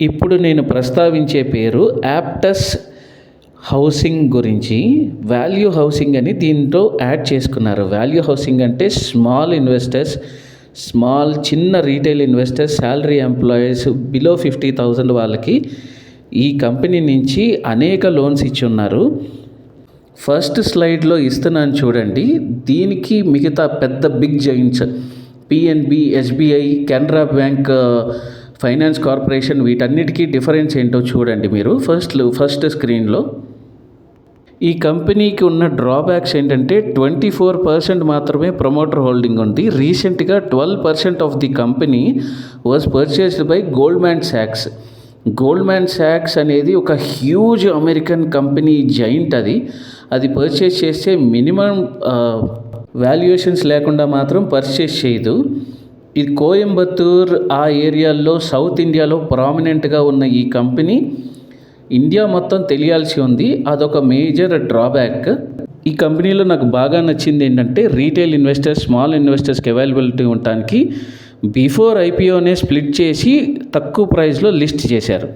ఇప్పుడు నేను ప్రస్తావించే పేరు యాప్టస్ హౌసింగ్ గురించి. వాల్యూ హౌసింగ్ అని దీంట్లో యాడ్ చేసుకున్నారు. వాల్యూ హౌసింగ్ అంటే స్మాల్ ఇన్వెస్టర్స్, చిన్న retail investors, salary employees below 50,000 వాళ్ళకి ఈ కంపెనీ నుంచి అనేక లోన్స్ ఇచ్చి ఉన్నారు. ఫస్ట్ స్లైడ్లో ఇస్తున్నాను చూడండి. దీనికి మిగతా పెద్ద big giants PNB, SBI, Canara bank, finance corporation వీటన్నిటికీ డిఫరెన్స్ ఏంటో చూడండి మీరు ఫస్ట్ స్క్రీన్లో. ఈ కంపెనీకి ఉన్న డ్రాబ్యాక్స్ ఏంటంటే 24% మాత్రమే ప్రమోటర్ హోల్డింగ్ ఉంది. రీసెంట్గా 12% of the company was purchased by Goldman socks. Goldman socks అనేది ఒక హ్యూజ్ అమెరికన్ కంపెనీ జైంట్. అది పర్చేస్ చేస్తే మినిమం వాల్యుయేషన్స్ లేకుండా మాత్రం పర్చేస్ చేయదు. ఇది కోయంబత్తూర్ ఆ ఏరియాల్లో సౌత్ ఇండియాలో ప్రామినెంట్గా ఉన్న ఈ కంపెనీ ఇండియా మొత్తం తెలియాల్సి ఉంది. అదొక మేజర్ డ్రాబ్యాక్. ఈ కంపెనీలో నాకు బాగా నచ్చింది ఏంటంటే రీటైల్ ఇన్వెస్టర్స్, స్మాల్ ఇన్వెస్టర్స్కి అవైలబిలిటీ ఉండటానికి బిఫోర్ ఐపీఓనే స్ప్లిట్ చేసి తక్కువ ప్రైస్లో లిస్ట్ చేశారు.